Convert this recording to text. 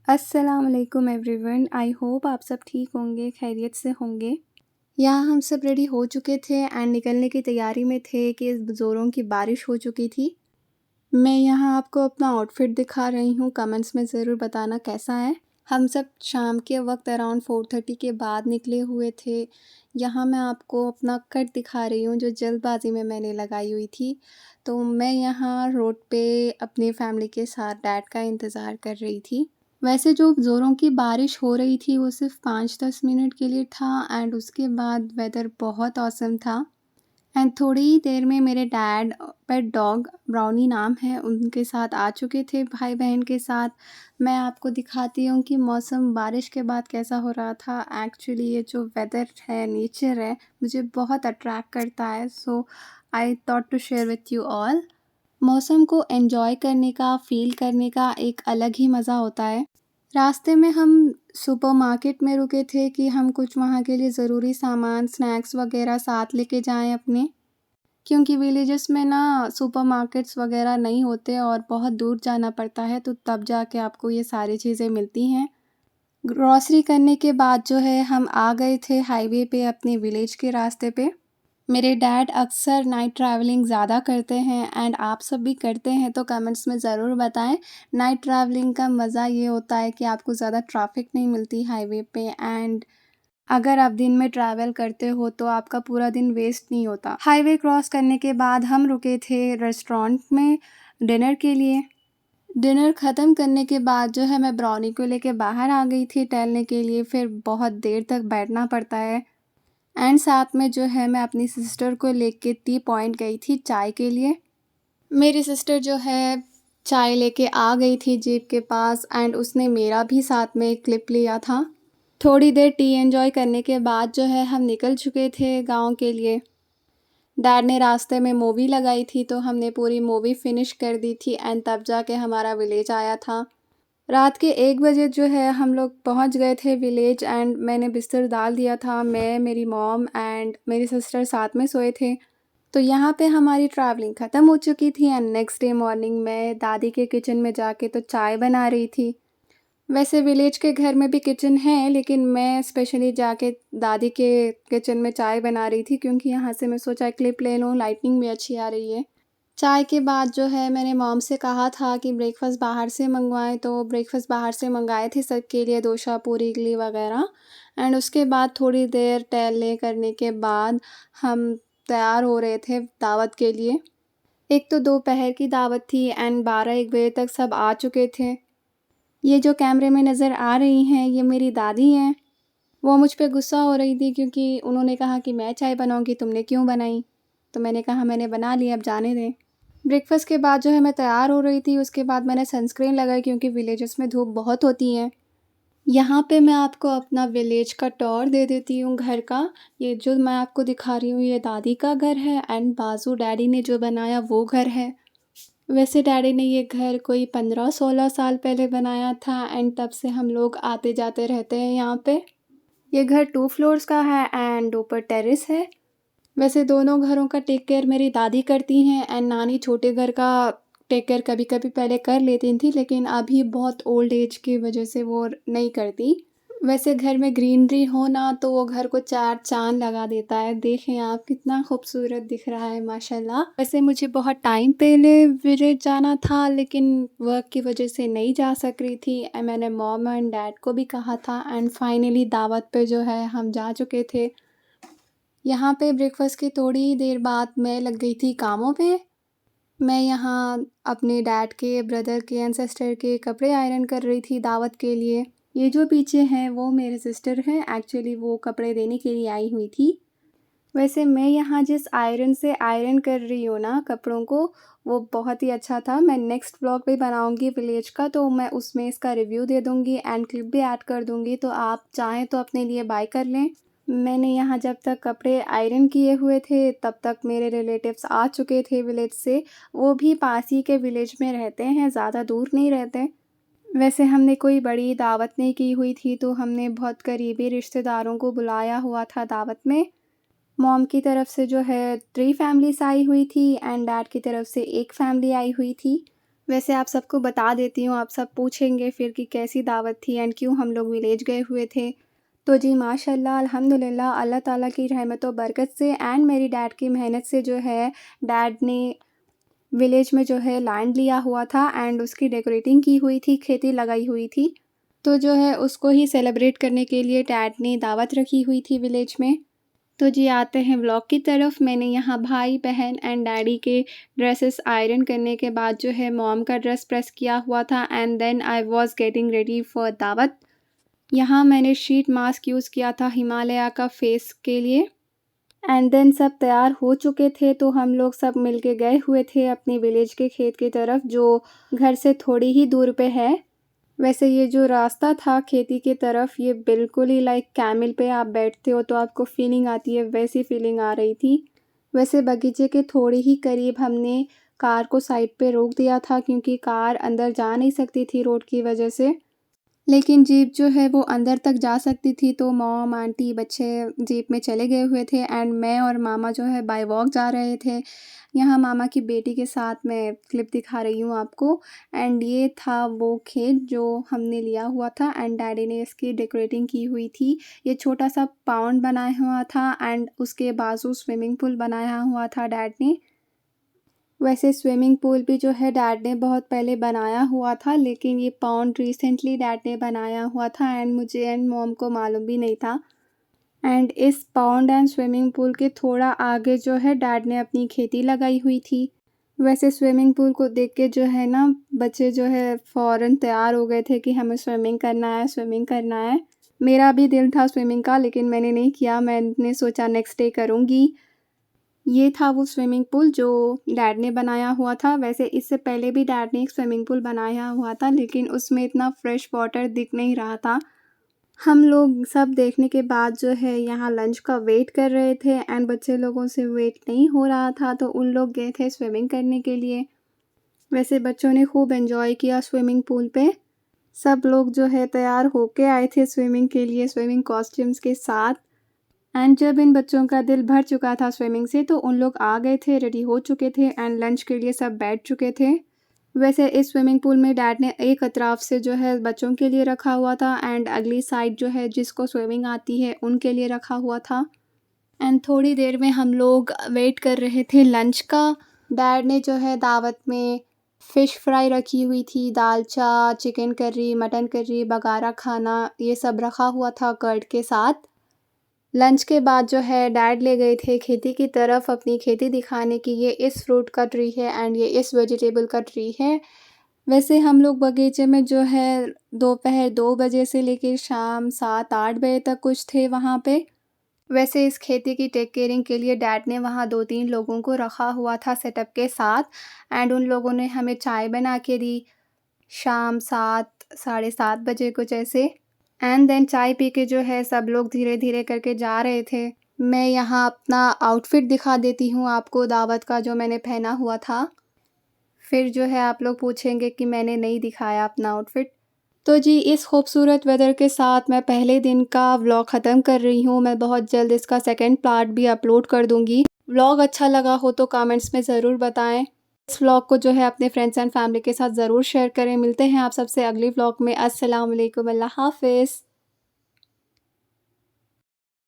अस्सलाम वालेकुम everyone. I hope आप सब ठीक होंगे, खैरियत से होंगे। यहाँ हम सब रेडी हो चुके थे एंड निकलने की तैयारी में थे कि ज़ोरों की बारिश हो चुकी थी। मैं यहाँ आपको अपना आउटफिट दिखा रही हूँ, कमेंट्स में ज़रूर बताना कैसा है। हम सब शाम के वक्त अराउंड 4:30 के बाद निकले हुए थे। यहाँ मैं आपको अपना कट दिखा रही हूँ जो जल्दबाजी में मैंने लगाई हुई थी। तो मैं यहाँ रोड पे अपनी फैमिली के साथ डैड का इंतज़ार कर रही थी। वैसे जो ज़ोरों की बारिश हो रही थी वो सिर्फ 5-10 मिनट के लिए था एंड उसके बाद वेदर बहुत ऑसम था। एंड थोड़ी ही देर में मेरे डैड पेट डॉग ब्राउनी नाम है उनके साथ आ चुके थे भाई बहन के साथ। मैं आपको दिखाती हूँ कि मौसम बारिश के बाद कैसा हो रहा था। एक्चुअली ये जो वेदर है, नेचर है, मुझे बहुत अट्रैक्ट करता है। So I thought to share with you all. मौसम को एन्जॉय करने का, फ़ील करने का एक अलग ही मज़ा होता है। रास्ते में हम सुपरमार्केट में रुके थे कि हम कुछ वहाँ के लिए ज़रूरी सामान, स्नैक्स वगैरह साथ लेके जाएँ अपने, क्योंकि विलेजेस में ना सुपरमार्केट्स वगैरह नहीं होते और बहुत दूर जाना पड़ता है, तो तब जाके आपको ये सारी चीज़ें मिलती हैं। ग्रॉसरी करने के बाद जो है हम आ गए थे हाईवे पे अपने विलेज के रास्ते पे। मेरे डैड अक्सर नाइट ट्रैवलिंग ज़्यादा करते हैं एंड आप सब भी करते हैं तो कमेंट्स में ज़रूर बताएं। नाइट ट्रैवलिंग का मज़ा ये होता है कि आपको ज़्यादा ट्रैफिक नहीं मिलती हाईवे पे एंड अगर आप दिन में ट्रैवल करते हो तो आपका पूरा दिन वेस्ट नहीं होता। हाईवे क्रॉस करने के बाद हम रुके थे रेस्टोरेंट में डिनर के लिए। डिनर ख़त्म करने के बाद जो है मैं ब्राउनी को लेके बाहर आ गई थी टहलने के लिए। फिर बहुत देर तक बैठना पड़ता है एंड साथ में जो है मैं अपनी सिस्टर को लेके टी पॉइंट गई थी चाय के लिए। मेरी सिस्टर जो है चाय लेके आ गई थी जीप के पास एंड उसने मेरा भी साथ में एक क्लिप लिया था। थोड़ी देर टी एंजॉय करने के बाद जो है हम निकल चुके थे गांव के लिए। डैड ने रास्ते में मूवी लगाई थी तो हमने पूरी मूवी फिनिश कर दी थी एंड तब जाके हमारा विलेज आया था। रात के 1 बजे जो है हम लोग पहुंच गए थे विलेज एंड मैंने बिस्तर डाल दिया था। मैं, मेरी मॉम एंड मेरी सिस्टर साथ में सोए थे। तो यहाँ पे हमारी ट्रैवलिंग ख़त्म हो चुकी थी एंड नेक्स्ट डे मॉर्निंग मैं दादी के किचन में जाके तो चाय बना रही थी। वैसे विलेज के घर में भी किचन है लेकिन मैं स्पेशली जाके दादी के किचन में चाय बना रही थी क्योंकि यहाँ से मैं सोचा क्लिप ले लूँ, लाइटनिंग भी अच्छी आ रही है। चाय के बाद जो है मैंने मॉम से कहा था कि ब्रेकफ़ास्ट बाहर से मंगवाएं तो ब्रेकफ़ास्ट बाहर से मंगाए थे सबके लिए, डोसा, पूरी, इडली वगैरह। एंड उसके बाद थोड़ी देर टहलने करने के बाद हम तैयार हो रहे थे दावत के लिए। एक तो दोपहर की दावत थी एंड 12-1 बजे तक सब आ चुके थे। ये जो कैमरे में नज़र आ रही हैं ये मेरी दादी हैं। वो मुझ पे गुस्सा हो रही थी क्योंकि उन्होंने कहा कि मैं चाय बनाऊंगी, तुमने क्यों बनाई? तो मैंने कहा मैंने बना ली, अब जाने दें। ब्रेकफ़ास्ट के बाद जो है मैं तैयार हो रही थी, उसके बाद मैंने सनस्क्रीन लगाई क्योंकि विलेजेस में धूप बहुत होती है। यहाँ पे मैं आपको अपना विलेज का टूर दे देती हूँ घर का। ये जो मैं आपको दिखा रही हूँ ये दादी का घर है एंड बाजू डैडी ने जो बनाया वो घर है। वैसे डैडी ने ये घर कोई 15-16 साल पहले बनाया था एंड तब से हम लोग आते जाते रहते हैं यहाँ पे। ये घर 2 फ्लोर्स का है एंड ऊपर टेरेस है। वैसे दोनों घरों का टेक केयर मेरी दादी करती हैं एंड नानी छोटे घर का टेक केयर कभी-कभी पहले कर लेती थी लेकिन अभी बहुत ओल्ड एज की वजह से वो नहीं करती। वैसे घर में ग्रीनरी हो ना तो वो घर को 4 चाँद लगा देता है। देखें आप कितना खूबसूरत दिख रहा है माशाल्लाह। वैसे मुझे बहुत टाइम पहले विलेज जाना था लेकिन वर्क की वजह से नहीं जा सक रही थी मैंने मॉम एंड डैड को भी कहा था एंड फाइनली दावत पे जो है हम जा चुके थे। यहाँ पे ब्रेकफ़ास्ट की थोड़ी ही देर बाद मैं लग गई थी कामों पे। मैं यहाँ अपने डैड के, ब्रदर के एंड सिस्टर के कपड़े आयरन कर रही थी दावत के लिए। ये जो पीछे हैं वो मेरे सिस्टर हैं, एक्चुअली वो कपड़े देने के लिए आई हुई थी। वैसे मैं यहाँ जिस आयरन से आयरन कर रही हूँ ना कपड़ों को, वो बहुत ही अच्छा था। मैं नेक्स्ट व्लॉग भी बनाऊँगी विलेज का तो मैं उसमें इसका रिव्यू दे दूँगी एंड क्लिप भी ऐड कर दूँगी, तो आप चाहें तो अपने लिए बाय कर लें। मैंने यहाँ जब तक कपड़े आयरन किए हुए थे तब तक मेरे रिलेटिव्स आ चुके थे विलेज से। वो भी पास ही के विलेज में रहते हैं, ज़्यादा दूर नहीं रहते। वैसे हमने कोई बड़ी दावत नहीं की हुई थी तो हमने बहुत करीबी रिश्तेदारों को बुलाया हुआ था दावत में। मॉम की तरफ से जो है 3 फैमिलीज़ आई हुई थी एंड डैड की तरफ से 1 फैमिली आई हुई थी। वैसे आप सबको बता देती हूँ, आप सब पूछेंगे फिर कि कैसी दावत थी एंड क्यों हम लोग विलेज गए हुए थे। तो जी माशाल्लाह अल्हम्दुलिल्लाह अल्लाह ताला की रहमत व बरकत से एंड मेरी डैड की मेहनत से जो है, डैड ने विलेज में जो है लैंड लिया हुआ था एंड उसकी डेकोरेटिंग की हुई थी, खेती लगाई हुई थी। तो जो है उसको ही सेलिब्रेट करने के लिए डैड ने दावत रखी हुई थी विलेज में। तो जी आते हैं व्लॉग की तरफ। मैंने यहाँ भाई, बहन एंड डैडी के ड्रेसेस आयरन करने के बाद जो है मॉम का ड्रेस प्रेस किया हुआ था and then I was getting ready for दावत। यहाँ मैंने शीट मास्क यूज़ किया था हिमालया का फेस के लिए एंड देन सब तैयार हो चुके थे तो हम लोग सब मिलके गए हुए थे अपने विलेज के खेत की तरफ जो घर से थोड़ी ही दूर पे है। वैसे ये जो रास्ता था खेती की तरफ ये बिल्कुल ही लाइक कैमल पे आप बैठते हो तो आपको फीलिंग आती है, वैसी फीलिंग आ रही थी। वैसे बगीचे के थोड़ी ही करीब हमने कार को साइड पे रोक दिया था क्योंकि कार अंदर जा नहीं सकती थी रोड की वजह से। लेकिन जीप जो है वो अंदर तक जा सकती थी तो मॉम, आंटी, बच्चे जीप में चले गए हुए थे एंड मैं और मामा जो है बाय वॉक जा रहे थे। यहाँ मामा की बेटी के साथ मैं क्लिप दिखा रही हूँ आपको एंड ये था वो खेत जो हमने लिया हुआ था एंड डैडी ने इसकी डेकोरेटिंग की हुई थी। ये छोटा सा पाउंड बनाया हुआ था एंड उसके बाजू स्विमिंग पूल बनाया हुआ था डैड ने। वैसे स्विमिंग पूल भी जो है डैड ने बहुत पहले बनाया हुआ था लेकिन ये पॉन्ड रिसेंटली डैड ने बनाया हुआ था एंड मुझे एंड मॉम को मालूम भी नहीं था। एंड इस पॉन्ड एंड स्विमिंग पूल के थोड़ा आगे जो है डैड ने अपनी खेती लगाई हुई थी। वैसे स्विमिंग पूल को देख के जो है ना बच्चे जो है फ़ौरन तैयार हो गए थे कि हमें स्विमिंग करना है, स्विमिंग करना है। मेरा भी दिल था स्विमिंग का लेकिन मैंने नहीं किया, मैंने सोचा नेक्स्ट डे करूँगी। ये था वो स्विमिंग पूल जो डैड ने बनाया हुआ था। वैसे इससे पहले भी डैड ने एक स्विमिंग पूल बनाया हुआ था लेकिन उसमें इतना फ्रेश वाटर दिख नहीं रहा था। हम लोग सब देखने के बाद जो है यहाँ लंच का वेट कर रहे थे एंड बच्चे लोगों से वेट नहीं हो रहा था तो उन लोग गए थे स्विमिंग करने के लिए। वैसे बच्चों ने खूब एंजॉय किया स्विमिंग पूल पे। सब लोग जो है तैयार होके आए थे स्विमिंग के लिए स्विमिंग कॉस्ट्यूम्स के साथ एंड जब इन बच्चों का दिल भर चुका था स्विमिंग से तो उन लोग आ गए थे, रेडी हो चुके थे एंड लंच के लिए सब बैठ चुके थे। वैसे इस स्विमिंग पूल में डैड ने एक अतराफ से जो है बच्चों के लिए रखा हुआ था एंड अगली साइड जो है जिसको स्विमिंग आती है उनके लिए रखा हुआ था। एंड थोड़ी देर में हम लोग वेट कर रहे थे लंच का। डैड ने जो है दावत में फ़िश फ्राई रखी हुई थी, दालचा, चिकन करी, मटन करी, बगारा खाना ये सब रखा हुआ था कर्ड के साथ। लंच के बाद जो है डैड ले गए थे खेती की तरफ अपनी खेती दिखाने कि ये इस फ्रूट का ट्री है एंड ये इस वेजिटेबल का ट्री है। वैसे हम लोग बगीचे में जो है दोपहर 2 बजे से लेके शाम 7-8 बजे तक कुछ थे वहाँ पे। वैसे इस खेती की टेक केयरिंग के लिए डैड ने वहाँ 2-3 लोगों को रखा हुआ था सेटअप के साथ एंड उन लोगों ने हमें चाय बना के दी शाम 7 साढ़े 7 बजे कुछ ऐसे एंड देन चाय पी के जो है सब लोग धीरे-धीरे करके जा रहे थे। मैं यहाँ अपना आउटफिट दिखा देती हूँ आपको दावत का जो मैंने पहना हुआ था। फिर जो है आप लोग पूछेंगे कि मैंने नहीं दिखाया अपना आउटफिट। तो जी इस खूबसूरत वेदर के साथ मैं पहले दिन का व्लॉग ख़त्म कर रही हूँ। मैं बहुत जल्द इसका सेकंड पार्ट भी अपलोड कर दूँगी। व्लॉग अच्छा लगा हो तो कमेंट्स में ज़रूर बताएँ। इस व्लॉग को जो है अपने फ्रेंड्स एंड फैमिली के साथ ज़रूर शेयर करें। मिलते हैं आप सबसे अगले व्लॉग में। अस्सलाम वालेकुम, अल्लाह हाफ़िज़।